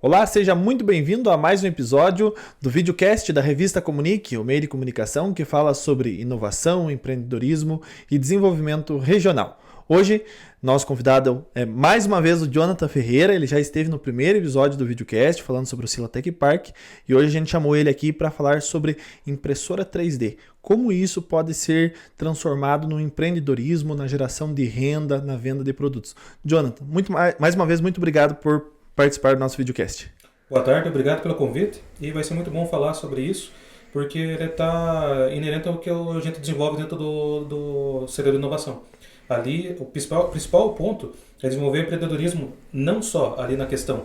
Olá, seja muito bem-vindo a mais um episódio do videocast da revista Comunique, o meio de comunicação que fala sobre inovação, empreendedorismo e desenvolvimento regional. Hoje, nosso convidado é mais uma vez o Jonathan Ferreira, ele já esteve no primeiro episódio do videocast falando sobre o Silatec Park e hoje a gente chamou ele aqui para falar sobre impressora 3D, como isso pode ser transformado no empreendedorismo, na geração de renda, na venda de produtos. Jonathan, mais uma vez, muito obrigado por participar do nosso videocast. Boa tarde, obrigado pelo convite e vai ser muito bom falar sobre isso porque ele está inerente ao que a gente desenvolve dentro do setor de inovação. Ali, o principal ponto é desenvolver empreendedorismo não só ali na questão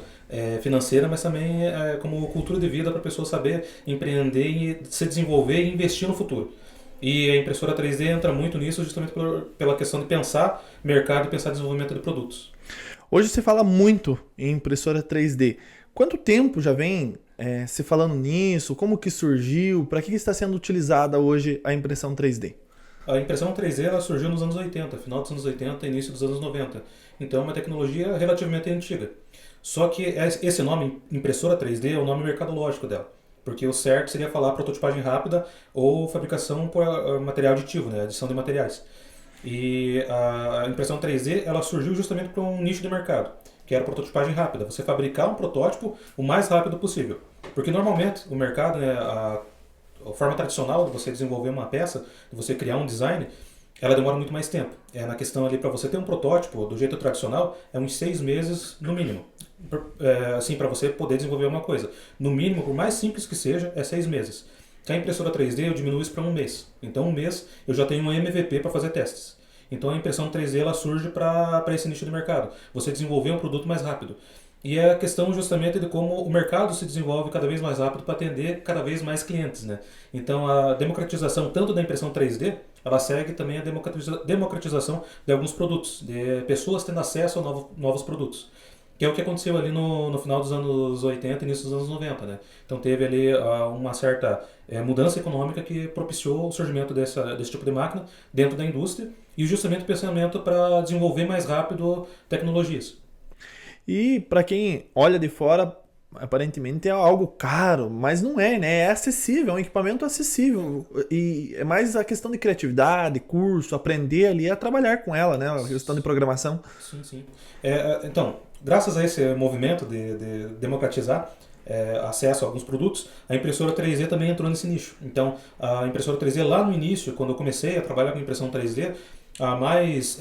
financeira, mas também como cultura de vida para a pessoa saber empreender e se desenvolver e investir no futuro. E a impressora 3D entra muito nisso justamente pela questão de pensar mercado e pensar desenvolvimento de produtos. Hoje se fala muito em impressora 3D. Quanto tempo já vem se falando nisso? Como que surgiu? Para que está sendo utilizada hoje a impressão 3D? A impressão 3D ela surgiu nos anos 80, final dos anos 80, início dos anos 90. Então é uma tecnologia relativamente antiga. Só que esse nome, impressora 3D, é o nome mercadológico dela. Porque o certo seria falar prototipagem rápida ou fabricação por material aditivo, né? Adição de materiais. E a impressão 3D ela surgiu justamente para um nicho de mercado, que era a prototipagem rápida. Você fabricar um protótipo o mais rápido possível. Porque normalmente o mercado, né, a forma tradicional de você desenvolver uma peça, de você criar um design, ela demora muito mais tempo. Na questão ali, para você ter um protótipo do jeito tradicional, é uns 6 meses no mínimo. Assim, para você poder desenvolver uma coisa. No mínimo, por mais simples que seja, é 6 meses. Com a impressora 3D eu diminuo isso para um mês. Então, um mês eu já tenho um MVP para fazer testes. Então, a impressão 3D ela surge para esse nicho de mercado. Você desenvolver um produto mais rápido. E é a questão justamente de como o mercado se desenvolve cada vez mais rápido para atender cada vez mais clientes, né? Então, a democratização tanto da impressão 3D, ela segue também a democratização de alguns produtos, de pessoas tendo acesso a novos produtos. Que é o que aconteceu ali no final dos anos 80 e início dos anos 90, né? Então teve ali uma certa mudança econômica que propiciou o surgimento desse tipo de máquina dentro da indústria e justamente o pensamento para desenvolver mais rápido tecnologias. E para quem olha de fora, aparentemente é algo caro, mas não é, né? É acessível, é um equipamento acessível. E é mais a questão de criatividade, curso, aprender ali a trabalhar com ela, né? A questão de programação. Sim, sim. Então, graças a esse movimento de democratizar acesso a alguns produtos, a impressora 3D também entrou nesse nicho. Então, a impressora 3D lá no início, quando eu comecei a trabalhar com impressão 3D, a mais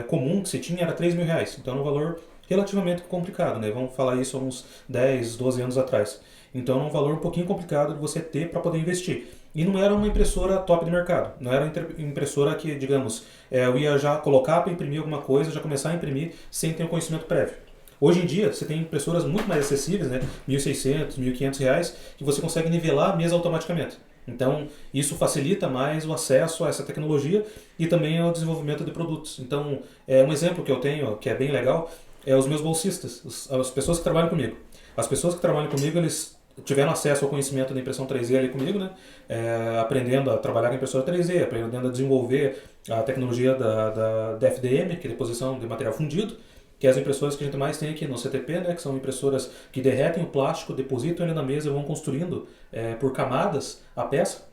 comum que se tinha era R$ 3.000. Então, era um valor relativamente complicado, né? Vamos falar isso há uns 10, 12 anos atrás. Então, é um valor um pouquinho complicado de você ter para poder investir. E não era uma impressora top de mercado. Não era uma impressora que, digamos, eu ia já colocar para imprimir alguma coisa, já começar a imprimir sem ter um conhecimento prévio. Hoje em dia, você tem impressoras muito mais acessíveis, né? R$ 1.600, R$ 1.500, que você consegue nivelar a mesa automaticamente. Então, isso facilita mais o acesso a essa tecnologia e também ao desenvolvimento de produtos. Então, um exemplo que eu tenho, que é bem legal, é os meus bolsistas, as pessoas que trabalham comigo. As pessoas que trabalham comigo, eles tiveram acesso ao conhecimento da impressão 3D ali comigo, né? Aprendendo a trabalhar com impressora 3D, aprendendo a desenvolver a tecnologia da FDM, que é deposição de material fundido, que é as impressoras que a gente mais tem aqui no CTP, né? Que são impressoras que derretem o plástico, depositam ele na mesa e vão construindo por camadas a peça.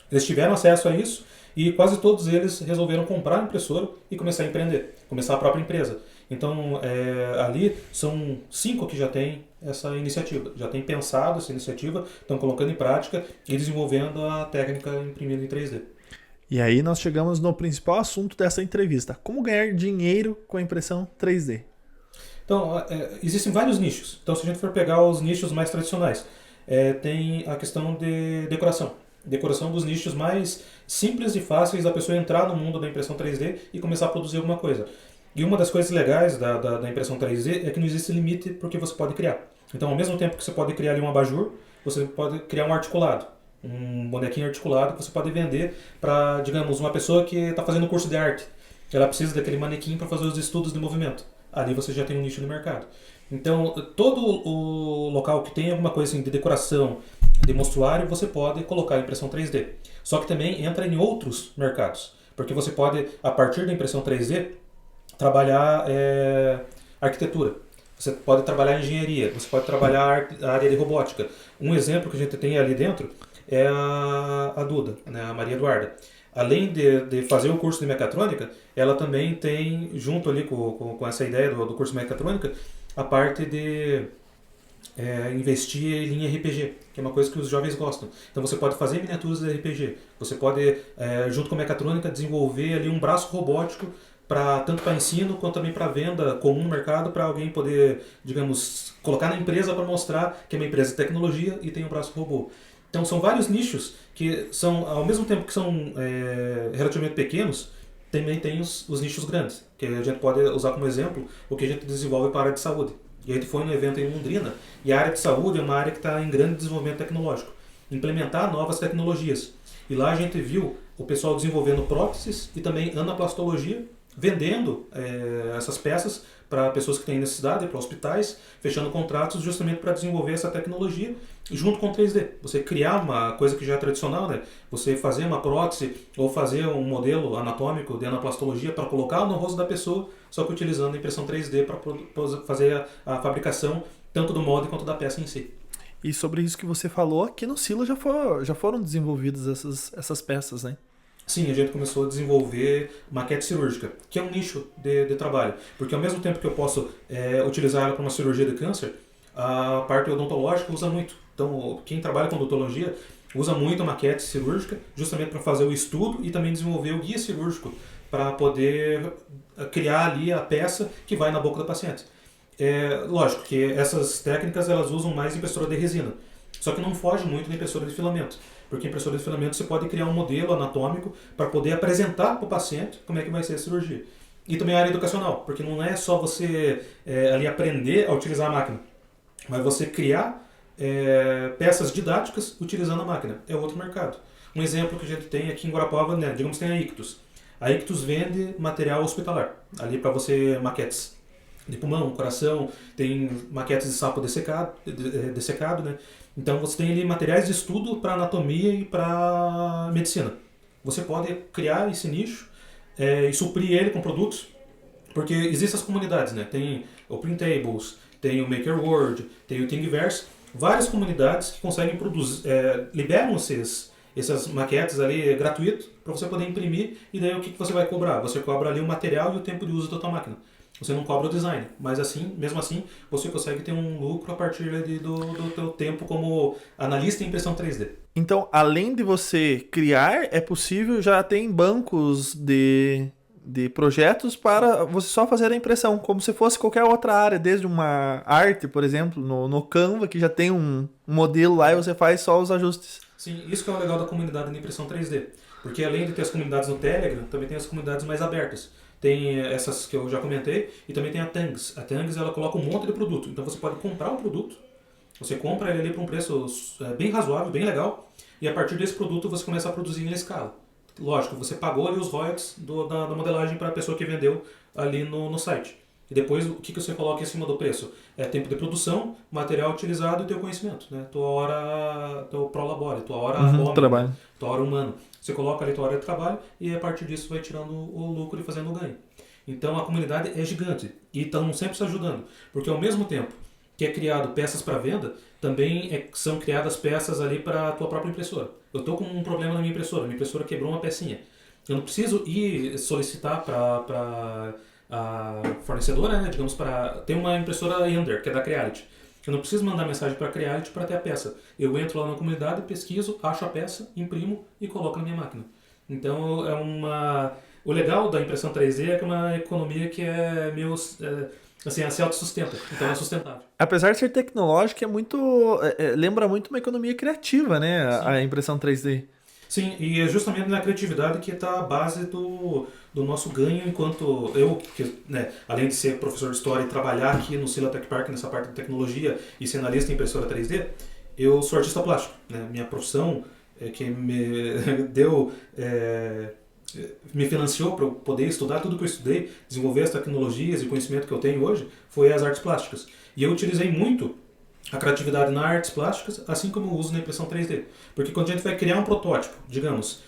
Eles tiveram acesso a isso e quase todos eles resolveram comprar a impressora e começar a empreender, começar a própria empresa. Então, ali são 5 que já têm essa iniciativa, já têm pensado essa iniciativa, estão colocando em prática e desenvolvendo a técnica imprimida em 3D. E aí nós chegamos no principal assunto dessa entrevista: como ganhar dinheiro com a impressão 3D. Então, existem vários nichos. Então, se a gente for pegar os nichos mais tradicionais, tem a questão de decoração. Decoração dos nichos mais simples e fáceis da pessoa entrar no mundo da impressão 3D e começar a produzir alguma coisa. E uma das coisas legais da impressão 3D é que não existe limite porque você pode criar. Então, ao mesmo tempo que você pode criar ali um abajur, você pode criar um articulado. Um bonequinho articulado que você pode vender para, digamos, uma pessoa que está fazendo curso de arte. Ela precisa daquele manequim para fazer os estudos de movimento. Ali você já tem um nicho no mercado. Então, todo o local que tem alguma coisa assim de decoração, de mostruário, você pode colocar impressão 3D. Só que também entra em outros mercados. Porque você pode, a partir da impressão 3D, trabalhar arquitetura. você pode trabalhar em engenharia, você pode trabalhar a área de robótica. Um exemplo que a gente tem ali dentro é a Duda, né, a Maria Eduarda. Além de fazer o curso de mecatrônica, ela também tem, junto ali com essa ideia do curso de mecatrônica, a parte de investir em RPG, que é uma coisa que os jovens gostam. Então você pode fazer miniaturas de RPG, você pode, junto com a mecatrônica, desenvolver ali um braço robótico tanto para ensino quanto também para venda comum no mercado, para alguém poder, digamos, colocar na empresa para mostrar que é uma empresa de tecnologia e tem um braço robô. Então são vários nichos que são, ao mesmo tempo que são relativamente pequenos, também tem os nichos grandes, que a gente pode usar como exemplo o que a gente desenvolve para a área de saúde. E a gente foi num evento em Londrina, e a área de saúde é uma área que está em grande desenvolvimento tecnológico. Implementar novas tecnologias. E lá a gente viu o pessoal desenvolvendo próteses e também anaplastologia, vendendo essas peças para pessoas que têm necessidade, para hospitais, fechando contratos justamente para desenvolver essa tecnologia junto com 3D. Você criar uma coisa que já é tradicional, né? Você fazer uma prótese ou fazer um modelo anatômico de anaplastologia para colocar no rosto da pessoa, só que utilizando a impressão 3D para fazer a fabricação tanto do molde quanto da peça em si. E sobre isso que você falou, aqui no Silo já foram desenvolvidas essas peças, né? Sim, a gente começou a desenvolver maquete cirúrgica, que é um nicho de trabalho. Porque ao mesmo tempo que eu posso utilizar ela para uma cirurgia de câncer, a parte odontológica usa muito. Então, quem trabalha com odontologia usa muito a maquete cirúrgica, justamente para fazer o estudo e também desenvolver o guia cirúrgico, para poder criar ali a peça que vai na boca do paciente. Lógico que essas técnicas elas usam mais impressora de resina, só que não foge muito da impressora de filamento. Porque a impressora de filamento você pode criar um modelo anatômico para poder apresentar para o paciente como é que vai ser a cirurgia. E também a área educacional, porque não é só você ali aprender a utilizar a máquina, mas você criar peças didáticas utilizando a máquina. É outro mercado. Um exemplo que a gente tem aqui em Guarapuava, né, digamos, tem a Ictus. A Ictus vende material hospitalar, ali para você maquetes de pulmão, coração, tem maquetes de sapo dessecado, né? Então você tem ali materiais de estudo para anatomia e para medicina. Você pode criar esse nicho e suprir ele com produtos, porque existem as comunidades, né? Tem o Printables, tem o MakerWorld, tem o Thingiverse, várias comunidades que conseguem produzir, liberam essas maquetes ali gratuito para você poder imprimir, e daí o que você vai cobrar? Você cobra ali o material e o tempo de uso da tua máquina. Você não cobra o design, mas assim, mesmo assim, você consegue ter um lucro a partir do teu tempo como analista em impressão 3D. Então, além de você criar, é possível, já tem bancos de projetos para você só fazer a impressão, como se fosse qualquer outra área, desde uma arte, por exemplo, no Canva, que já tem um modelo lá e você faz só os ajustes. Sim, isso que é o legal da comunidade de impressão 3D, porque além de ter as comunidades no Telegram, também tem as comunidades mais abertas. Tem essas que eu já comentei, e também tem a Tangs. A Tangs, ela coloca um monte de produto, então você pode comprar o produto, você compra ele ali por um preço bem razoável, bem legal, e a partir desse produto você começa a produzir em escala. Lógico, você pagou ali os royalties da modelagem para a pessoa que vendeu ali no site. E depois, o que você coloca em cima do preço? É tempo de produção, material utilizado e teu conhecimento, né? Tua hora, teu prolabore, tua hora homem, trabalho. Tua hora humana. Você coloca ali tua hora de trabalho e a partir disso vai tirando o lucro e fazendo o ganho. Então a comunidade é gigante e estão sempre se ajudando. Porque ao mesmo tempo que é criado peças para venda, também são criadas peças ali para a tua própria impressora. Eu estou com um problema na minha impressora quebrou uma pecinha. Eu não preciso ir solicitar para a fornecedora, né, digamos, para ter uma impressora Ender, que é da Creality. Eu não preciso mandar mensagem para a Creality para ter a peça. Eu entro lá na comunidade, pesquiso, acho a peça, imprimo e coloco na minha máquina. Então o legal da impressão 3D é que é uma economia que é meio assim, se autossustenta, então é sustentável. Apesar de ser tecnológico, lembra muito uma economia criativa, né? A impressão 3D. Sim, e é justamente na criatividade que está a base do nosso ganho enquanto eu, né, além de ser professor de história e trabalhar aqui no Sila Tech Park nessa parte de tecnologia e ser analista em impressora 3D, eu sou artista plástico. Né? Minha profissão que me deu... me financiou para eu poder estudar tudo que eu estudei, desenvolver as tecnologias e conhecimento que eu tenho hoje, foi as artes plásticas. E eu utilizei muito a criatividade nas artes plásticas, assim como eu uso na impressão 3D. Porque quando a gente vai criar um protótipo, digamos,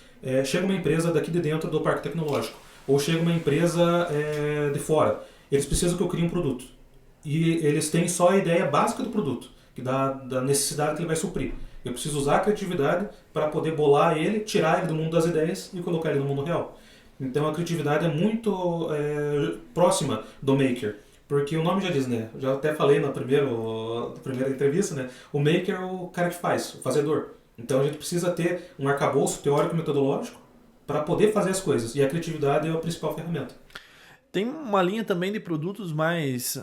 chega uma empresa daqui de dentro do parque tecnológico, ou chega uma empresa de fora, eles precisam que eu crie um produto. e eles têm só a ideia básica do produto, que da necessidade que ele vai suprir. Eu preciso usar a criatividade para poder bolar ele, tirar ele do mundo das ideias e colocar ele no mundo real. Então a criatividade é muito próxima do maker. Porque o nome já diz, né? Eu já até falei na primeira entrevista, né? O maker é o cara que faz, o fazedor. Então a gente precisa ter um arcabouço teórico e metodológico para poder fazer as coisas. E a criatividade é a principal ferramenta. Tem uma linha também de produtos mais.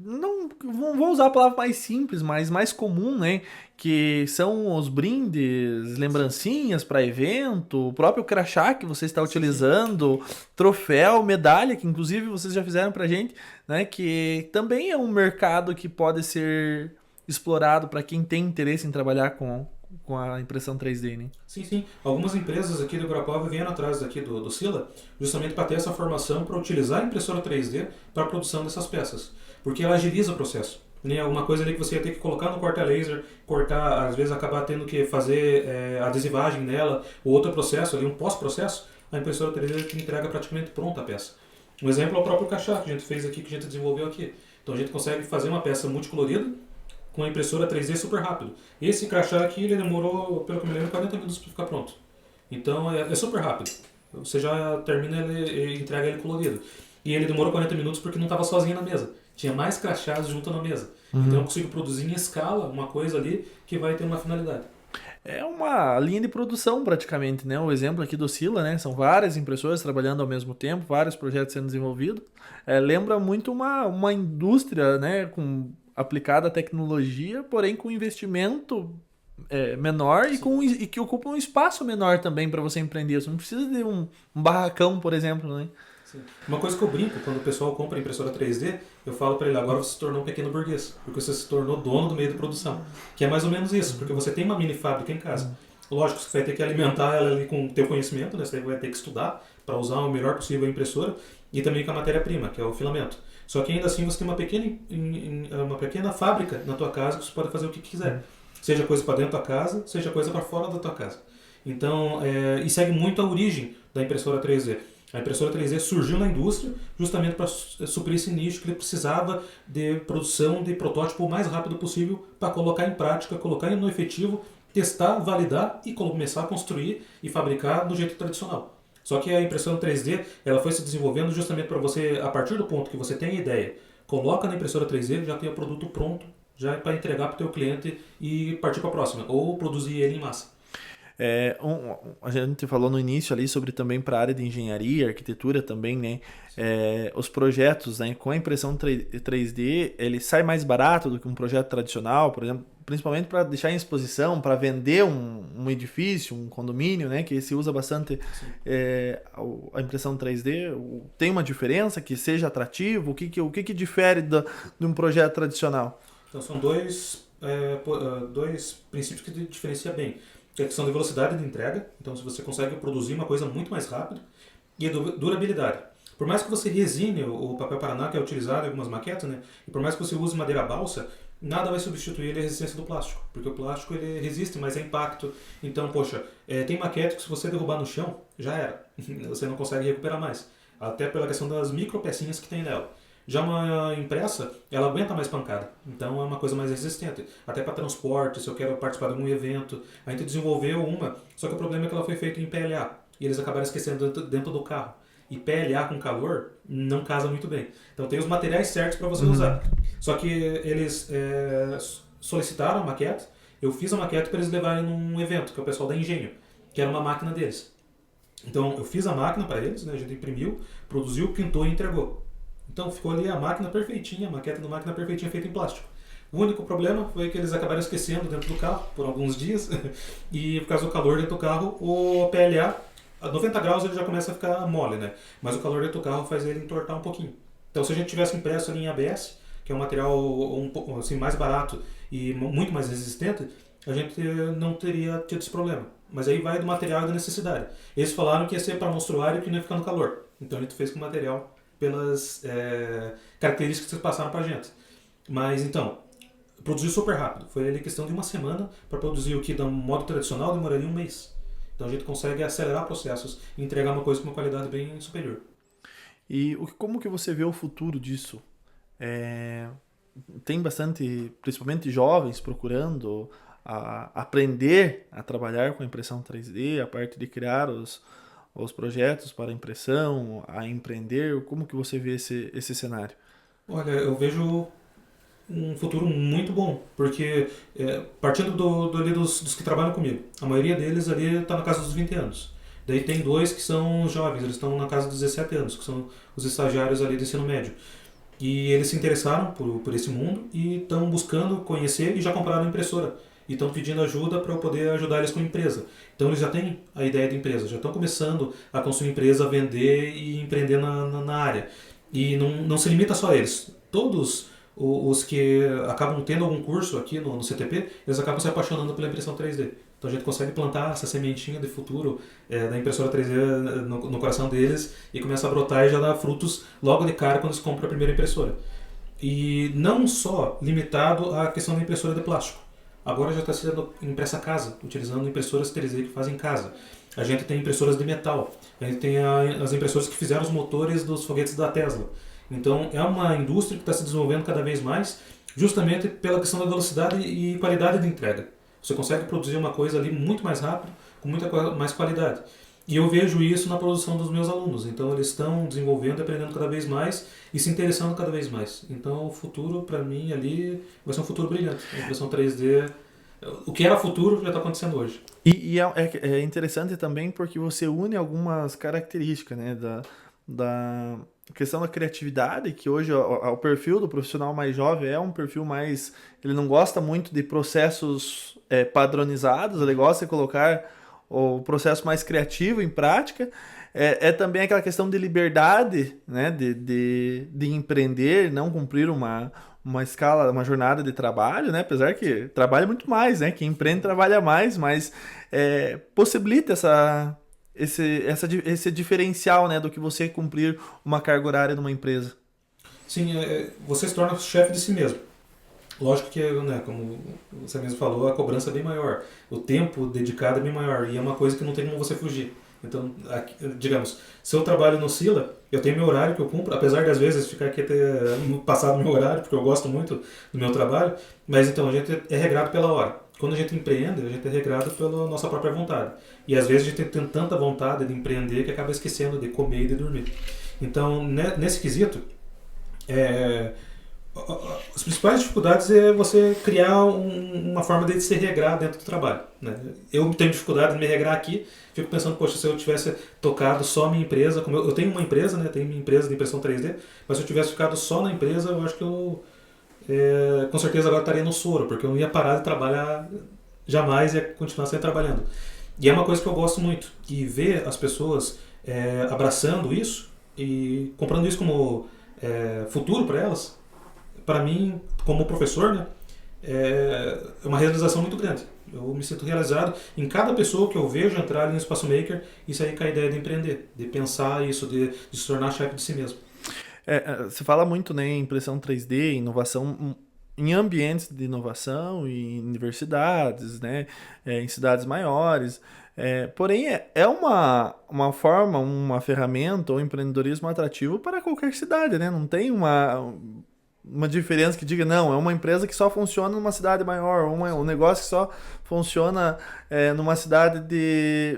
Não vou usar a palavra mais simples, mas mais comum, né? Que são os brindes, lembrancinhas para evento, o próprio crachá que você está utilizando, troféu, medalha, que inclusive vocês já fizeram pra gente, né? Que também é um mercado que pode ser explorado para quem tem interesse em trabalhar com a impressão 3D, né? Sim, sim. Algumas empresas aqui do Guarapuava vieram atrás daqui do Sila, justamente para ter essa formação para utilizar a impressora 3D para a produção dessas peças. Porque ela agiliza o processo. Né? Alguma coisa ali que você ia ter que colocar no corta-laser, cortar, às vezes acabar tendo que fazer adesivagem nela, ou outro processo ali, um pós-processo, a impressora 3D te entrega praticamente pronta a peça. Um exemplo é o próprio crachá que a gente fez aqui, que a gente desenvolveu aqui. Então a gente consegue fazer uma peça multicolorida com a impressora 3D super rápido. Esse crachá aqui, ele demorou, pelo que eu me lembro, 40 minutos para ficar pronto. Então é super rápido. Você já termina ele e entrega ele colorido. E ele demorou 40 minutos porque não estava sozinho na mesa. Tinha mais crachás junto na mesa. Então eu consigo produzir em escala uma coisa ali que vai ter uma finalidade. É uma linha de produção praticamente, né? O exemplo aqui do Sila, né? São várias impressoras trabalhando ao mesmo tempo, vários projetos sendo desenvolvidos. Lembra muito uma indústria, né? Aplicada à tecnologia, porém com investimento menor e que ocupa um espaço menor também para você empreender. Você não precisa de um barracão, por exemplo, né? Sim. Uma coisa que eu brinco, quando o pessoal compra impressora 3D, eu falo para ele, agora você se tornou um pequeno burguês, porque você se tornou dono do meio de produção. Que é mais ou menos isso, porque você tem uma mini fábrica em casa. Lógico, você vai ter que alimentar ela ali com o teu conhecimento, né? Você vai ter que estudar para usar o melhor possível a impressora, e também com a matéria-prima, que é o filamento. Só que ainda assim você tem uma pequena fábrica na tua casa que você pode fazer o que quiser. Seja coisa para dentro da tua casa, seja coisa para fora da tua casa. Então, e segue muito a origem da impressora 3D. A impressora 3D surgiu na indústria justamente para suprir esse nicho que ele precisava de produção de protótipo o mais rápido possível para colocar em prática, colocar no efetivo, testar, validar e começar a construir e fabricar do jeito tradicional. Só que a impressora 3D ela foi se desenvolvendo justamente para você, a partir do ponto que você tem a ideia, coloca na impressora 3D, já tem o produto pronto, já é para entregar para o teu cliente e partir para a próxima, ou produzir ele em massa. A gente falou no início ali sobre também para a área de engenharia, arquitetura também, né? Os projetos, né, com a impressão 3D, ele sai mais barato do que um projeto tradicional, por exemplo, principalmente para deixar em exposição, para vender um edifício, um condomínio, né? Que se usa bastante a impressão 3D. Tem uma diferença que seja atrativo? O que difere de um projeto tradicional? Então são dois princípios que diferenciam bem. Que é a questão de velocidade de entrega, então se você consegue produzir uma coisa muito mais rápido, e a durabilidade. Por mais que você resine o papel Paraná que é utilizado em algumas maquetes, né, e por mais que você use madeira balsa, nada vai substituir a resistência do plástico, porque o plástico ele resiste mais a impacto. Então, poxa, tem maquete que se você derrubar no chão, já era, você não consegue recuperar mais, até pela questão das micro pecinhas que tem nela. Já uma impressa, ela aguenta mais pancada, então é uma coisa mais resistente. Até para transporte, se eu quero participar de algum evento. A gente desenvolveu uma, só que o problema é que ela foi feita em PLA. E eles acabaram esquecendo dentro do carro. E PLA com calor não casa muito bem. Então tem os materiais certos para você usar. Só que eles solicitaram a maquete, eu fiz a maquete para eles levarem num evento, que é o pessoal da Engenho, que era uma máquina deles. Então eu fiz a máquina para eles, né, a gente imprimiu, produziu, pintou e entregou. Então ficou ali a máquina perfeitinha, a maquete da máquina perfeitinha feita em plástico. O único problema foi que eles acabaram esquecendo dentro do carro por alguns dias e por causa do calor dentro do carro, o PLA, a 90 graus ele já começa a ficar mole, né? Mas o calor dentro do carro faz ele entortar um pouquinho. Então se a gente tivesse impresso ali em ABS, que é um material um pouco assim, mais barato e muito mais resistente, a gente não teria tido esse problema. Mas aí vai do material e da necessidade. Eles falaram que ia ser para monstruário e que não ia ficar no calor. Então a gente fez com material pelas características que vocês passaram para a gente. Mas então, produziu super rápido. Foi ali questão de uma semana para produzir o que, do modo tradicional, demoraria um mês. Então a gente consegue acelerar processos e entregar uma coisa com uma qualidade bem superior. E como que você vê o futuro disso? Tem bastante, principalmente jovens, procurando aprender a trabalhar com impressão 3D, a parte de criar os projetos para impressão, a empreender. Como que você vê esse cenário? Olha, eu vejo um futuro muito bom, porque partindo ali dos que trabalham comigo, a maioria deles ali está na casa dos 20 anos. Daí tem dois que são jovens, eles estão na casa dos 17 anos, que são os estagiários ali do ensino médio. E eles se interessaram por esse mundo e estão buscando conhecer e já compraram a impressora. E estão pedindo ajuda para eu poder ajudar eles com a empresa. Então eles já têm a ideia de empresa, já estão começando a construir empresa, a vender e empreender na área. E não se limita só a eles. Todos os que acabam tendo algum curso aqui no CTP, eles acabam se apaixonando pela impressão 3D. Então a gente consegue plantar essa sementinha de futuro da impressora 3D no coração deles e começa a brotar e já dá frutos logo de cara quando eles compram a primeira impressora. E não só limitado à questão da impressora de plástico. Agora já está sendo impressa a casa, utilizando impressoras 3D que fazem em casa. A gente tem impressoras de metal. A gente tem as impressoras que fizeram os motores dos foguetes da Tesla. Então é uma indústria que está se desenvolvendo cada vez mais, justamente pela questão da velocidade e qualidade de entrega. Você consegue produzir uma coisa ali muito mais rápido, com muita mais qualidade. E eu vejo isso na produção dos meus alunos. Então eles estão desenvolvendo, aprendendo cada vez mais e se interessando cada vez mais. Então o futuro, para mim, ali vai ser um futuro brilhante. A impressão 3D, o que era futuro já está acontecendo hoje. E é interessante também porque você une algumas características, né, da questão da criatividade, que hoje o perfil do profissional mais jovem é um perfil mais... Ele não gosta muito de processos padronizados, ele gosta de colocar o processo mais criativo em prática. É também aquela questão de liberdade, né, de empreender, não cumprir uma escala, uma jornada de trabalho, né, apesar que trabalha muito mais, né, quem empreende trabalha mais, mas possibilita esse diferencial, né, do que você cumprir uma carga horária numa empresa. Sim, você se torna chefe de si mesmo. Lógico que, né, como você mesmo falou, a cobrança é bem maior. O tempo dedicado é bem maior e é uma coisa que não tem como você fugir. Então, digamos, se eu trabalho no Sila, eu tenho meu horário que eu cumpro, apesar de às vezes ficar aqui até passado meu horário, porque eu gosto muito do meu trabalho, mas então a gente é regrado pela hora. Quando a gente empreende, a gente é regrado pela nossa própria vontade. E às vezes a gente tem tanta vontade de empreender que acaba esquecendo de comer e de dormir. Então, nesse quesito, as principais dificuldades é você criar uma forma de se regrar dentro do trabalho, né? Eu tenho dificuldade de me regrar aqui, fico pensando, poxa, se eu tivesse tocado só a minha empresa, como eu tenho uma empresa, né? Tenho minha empresa de impressão 3D, mas se eu tivesse ficado só na empresa, eu acho que eu com certeza agora estaria no soro, porque eu não ia parar de trabalhar jamais, ia continuar sempre trabalhando. E é uma coisa que eu gosto muito, e ver as pessoas abraçando isso e comprando isso como futuro para elas, para mim, como professor, né, é uma realização muito grande. Eu me sinto realizado em cada pessoa que eu vejo entrar no Espaço Maker e sair com a ideia de empreender, de pensar isso, de se tornar chefe de si mesmo. Você fala muito, né, em impressão 3D, inovação em ambientes de inovação, em universidades, né, em cidades maiores. Porém, é uma forma, uma ferramenta ou empreendedorismo atrativo para qualquer cidade, né? Não tem uma diferença que diga, não, é uma empresa que só funciona numa cidade maior, um negócio que só funciona numa cidade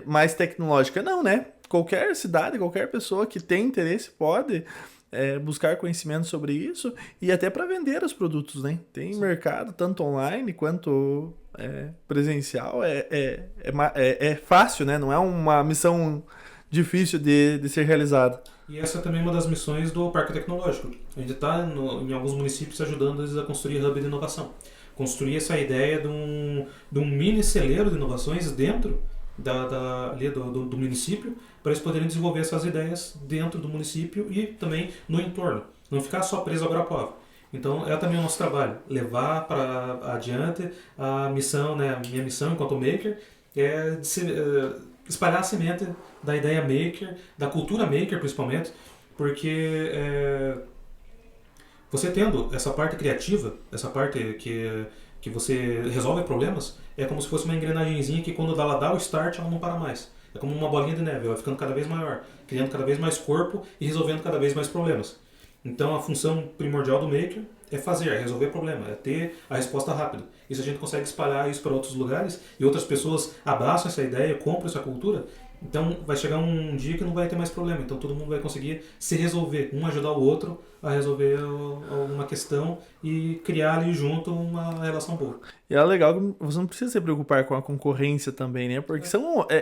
mais tecnológica. Não, né? Qualquer cidade, qualquer pessoa que tem interesse pode buscar conhecimento sobre isso e até para vender os produtos, né? Tem mercado, tanto online quanto presencial. É fácil, né? Não é uma missão difícil de ser realizada. E essa também é uma das missões do Parque Tecnológico. A gente está em alguns municípios ajudando eles a construir hub de inovação. Construir essa ideia de um mini celeiro de inovações dentro do município, para eles poderem desenvolver essas ideias dentro do município e também no entorno. Não ficar só preso ao Guarapuava. Então é também o nosso trabalho, levar para adiante a missão, né, a minha missão enquanto maker, espalhar a semente da ideia maker, da cultura maker principalmente, porque você tendo essa parte criativa, essa parte que você resolve problemas, é como se fosse uma engrenagemzinha que quando ela dá o start, ela não para mais. É como uma bolinha de neve, ela vai ficando cada vez maior, criando cada vez mais corpo e resolvendo cada vez mais problemas. Então a função primordial do maker é fazer, é resolver problema, é ter a resposta rápida. E se a gente consegue espalhar isso para outros lugares e outras pessoas abraçam essa ideia, compram essa cultura, então vai chegar um dia que não vai ter mais problema. Então todo mundo vai conseguir se resolver, um ajudar o outro a resolver uma questão e criar ali junto uma relação boa. E é legal que você não precisa se preocupar com a concorrência também, né? Porque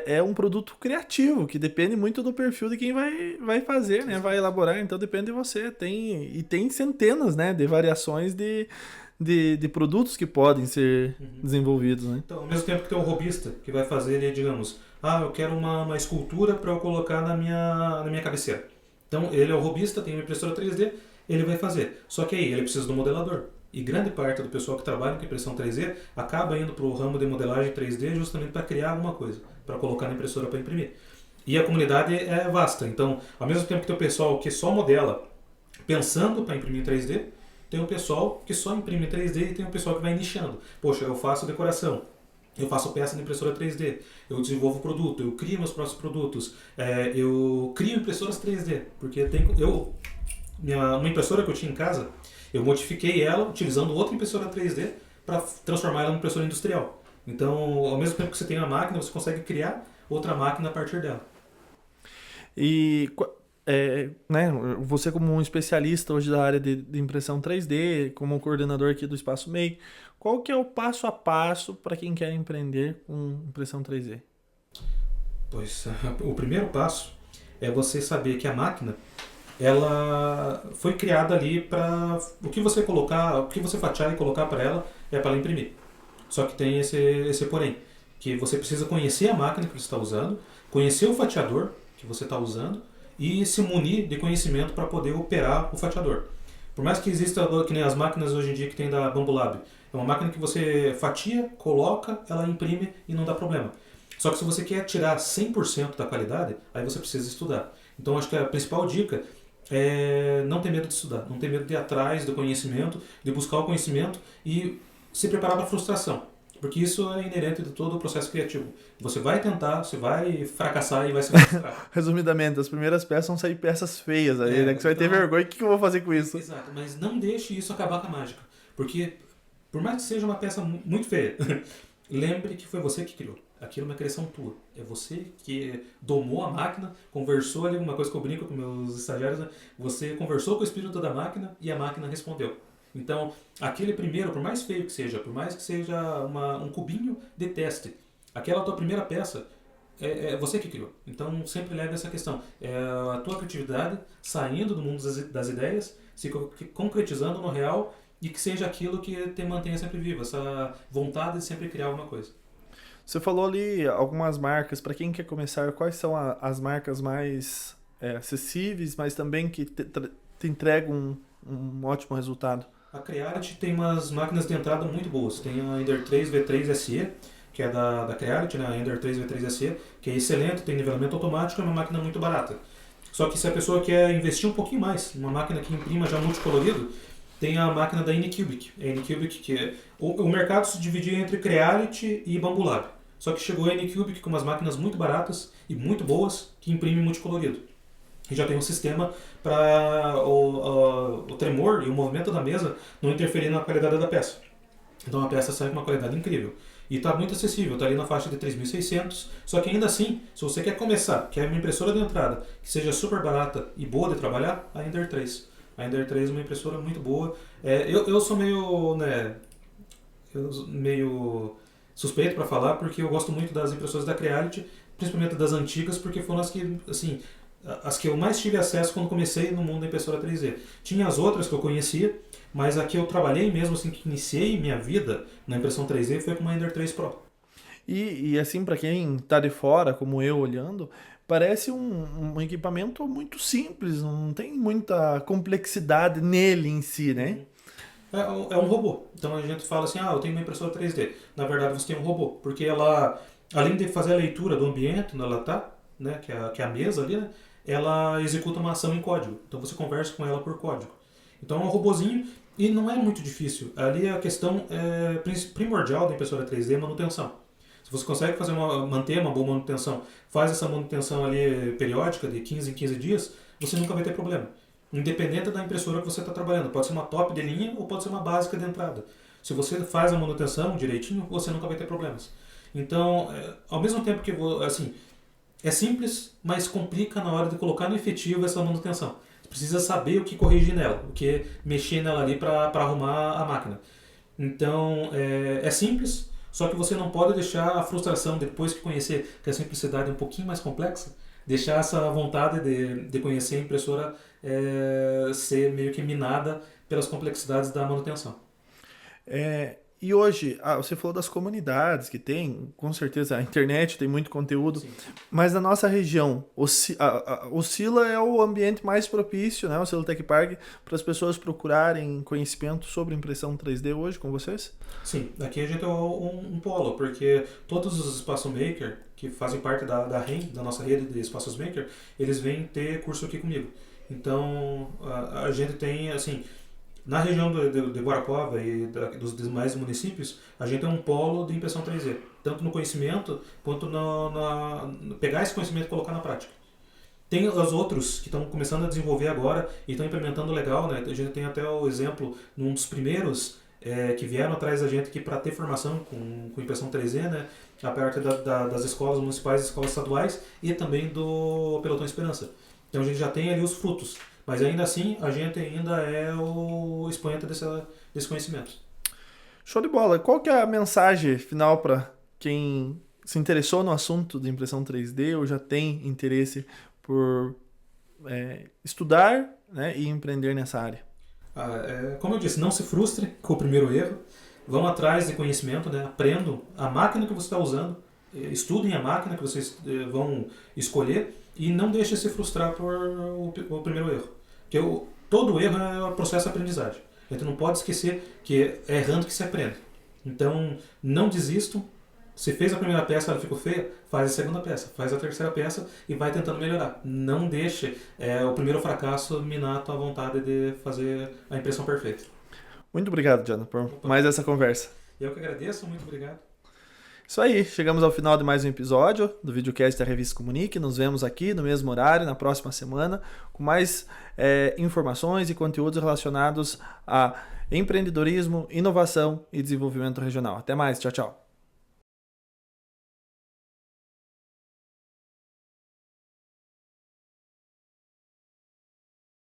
é um produto criativo, que depende muito do perfil de quem vai fazer, né? Vai elaborar, então depende de você. Tem centenas, né, de variações de produtos que podem ser desenvolvidos, né? Então, ao mesmo tempo que tem o robista, que vai fazer, ele, digamos, eu quero uma escultura para eu colocar na minha cabeceira. Então, ele é o robista, tem uma impressora 3D, ele vai fazer. Só que aí, ele precisa do modelador. E grande parte do pessoal que trabalha com impressão 3D acaba indo para o ramo de modelagem 3D justamente para criar alguma coisa, para colocar na impressora para imprimir. E a comunidade é vasta. Então, ao mesmo tempo que tem o pessoal que só modela pensando para imprimir em 3D, tem o pessoal que só imprime em 3D e tem o pessoal que vai nichando. Poxa, eu faço decoração, eu faço peça na impressora 3D, eu desenvolvo produto, eu crio meus próprios produtos, eu crio impressoras 3D, porque uma impressora que eu tinha em casa, eu modifiquei ela utilizando outra impressora 3D para transformar ela em impressora industrial. Então, ao mesmo tempo que você tem a máquina, você consegue criar outra máquina a partir dela. E né, você como um especialista hoje da área de impressão 3D, como coordenador aqui do Espaço MEI, qual que é o passo a passo para quem quer empreender com impressão 3D? Pois, o primeiro passo é você saber que a máquina ela foi criada ali para o que você colocar, o que você fatiar e colocar para ela é para ela imprimir. Só que tem esse porém, que você precisa conhecer a máquina que você está usando, conhecer o fatiador que você está usando e se munir de conhecimento para poder operar o fatiador. Por mais que exista, que nem as máquinas hoje em dia que tem da Bambulab, é uma máquina que você fatia, coloca, ela imprime e não dá problema. Só que se você quer tirar 100% da qualidade, aí você precisa estudar. Então acho que a principal dica é não ter medo de estudar, não ter medo de ir atrás do conhecimento, de buscar o conhecimento e se preparar para a frustração. Porque isso é inerente de todo o processo criativo. Você vai tentar, você vai fracassar e vai se frustrar. Resumidamente, as primeiras peças vão sair peças feias aí, né? Que você vai ter vergonha. O que eu vou fazer com isso? Exato, mas não deixe isso acabar com a mágica. Porque, por mais que seja uma peça muito feia, lembre que foi você que criou. Aquilo é uma criação tua. É você que domou a máquina, conversou ali, uma coisa que eu brinco com meus estagiários, né? Você conversou com o espírito da máquina e a máquina respondeu. Então, aquele primeiro, por mais feio que seja, por mais que seja um cubinho de teste, aquela tua primeira peça é você que criou. Então, sempre leve essa questão. É a tua criatividade saindo do mundo das ideias, se concretizando no real e que seja aquilo que te mantenha sempre vivo, essa vontade de sempre criar alguma coisa. Você falou ali algumas marcas. Para quem quer começar, quais são as marcas mais acessíveis, mas também que te entregam um ótimo resultado? A Creality tem umas máquinas de entrada muito boas. Tem a Ender 3 V3 SE, que é da Creality, né? A Ender 3 V3 SE, que é excelente, tem nivelamento automático, é uma máquina muito barata. Só que se a pessoa quer investir um pouquinho mais, uma máquina que imprima já multicolorido, tem a máquina da Anycubic. A Anycubic, que é... O mercado se dividia entre Creality e Bambulab. Só que chegou a Anycubic com umas máquinas muito baratas e muito boas, que imprimem multicolorido. E já tem um sistema para o tremor e o movimento da mesa não interferir na qualidade da peça. Então a peça sai com uma qualidade incrível. E está muito acessível, está ali na faixa de 3.600. Só que ainda assim, se você quer começar, quer uma impressora de entrada que seja super barata e boa de trabalhar, a Ender 3. A Ender 3 é uma impressora muito boa. Eu sou meio suspeito para falar, porque eu gosto muito das impressoras da Creality, principalmente das antigas, porque foram as que, assim, as que eu mais tive acesso quando comecei no mundo da impressora 3D. Tinha as outras que eu conhecia, mas a que eu trabalhei mesmo, assim, que iniciei minha vida na impressão 3D foi com uma Ender 3 Pro. E assim, para quem tá de fora, como eu olhando, parece um equipamento muito simples, não tem muita complexidade nele em si, né? É um robô. Então a gente fala assim, eu tenho uma impressora 3D. Na verdade você tem um robô, porque ela, além de fazer a leitura do ambiente onde ela está, né, que é a mesa ali, né, ela executa uma ação em código. Então você conversa com ela por código. Então é um robozinho e não é muito difícil. Ali a questão primordial da impressora 3D é manutenção. Se você consegue manter uma boa manutenção, faz essa manutenção ali periódica de 15 em 15 dias, você nunca vai ter problema. independente da impressora que você está trabalhando. Pode ser uma top de linha ou pode ser uma básica de entrada. Se você faz a manutenção direitinho, você nunca vai ter problemas. Então, ao mesmo tempo que, assim, é simples, mas complica na hora de colocar no efetivo essa manutenção. Você precisa saber o que corrigir nela, o que mexer nela ali para arrumar a máquina. Então, é simples, só que você não pode deixar a frustração, depois que conhecer que a simplicidade é um pouquinho mais complexa, deixar essa vontade de conhecer a impressora ser meio que minada pelas complexidades da manutenção. E hoje, você falou das comunidades que tem, com certeza a internet tem muito conteúdo, Sim. mas na nossa região, Oscila é o ambiente mais propício, né, o Oscila Tech Park, para as pessoas procurarem conhecimento sobre impressão 3D hoje com vocês? Sim, aqui a gente é um polo, porque todos os espaços maker que fazem parte da REM, da nossa rede de espaços maker, eles vêm ter curso aqui comigo. Então, a gente tem, assim, na região de Guarapuava e dos demais municípios, a gente é um polo de impressão 3D, tanto no conhecimento quanto pegar esse conhecimento e colocar na prática. Tem os outros que estão começando a desenvolver agora e estão implementando legal, né? A gente tem até o exemplo, num dos primeiros que vieram atrás da gente aqui para ter formação com impressão 3D, né? A parte das escolas municipais, escolas estaduais e também do Pelotão Esperança. Então a gente já tem ali os frutos, mas ainda assim a gente ainda é o expoente desse conhecimento. Show de bola. Qual que é a mensagem final para quem se interessou no assunto de impressão 3D ou já tem interesse por estudar, né, e empreender nessa área? Como eu disse, não se frustre com o primeiro erro. Vão atrás de conhecimento, né? Aprendam a máquina que você está usando, estudem a máquina que vocês vão escolher e não deixem se frustrar por o primeiro erro. Porque todo erro é um processo de aprendizagem. A gente não pode esquecer que é errando que se aprende. Então, não desistam. Se fez a primeira peça e ela ficou feia, faz a segunda peça, faz a terceira peça e vai tentando melhorar. Não deixe o primeiro fracasso minar a tua vontade de fazer a impressão perfeita. Muito obrigado, Jana, por mais essa conversa. Eu que agradeço, muito obrigado. Isso aí, chegamos ao final de mais um episódio do videocast da Revista Comunique. Nos vemos aqui no mesmo horário, na próxima semana, com mais informações e conteúdos relacionados a empreendedorismo, inovação e desenvolvimento regional. Até mais, tchau, tchau.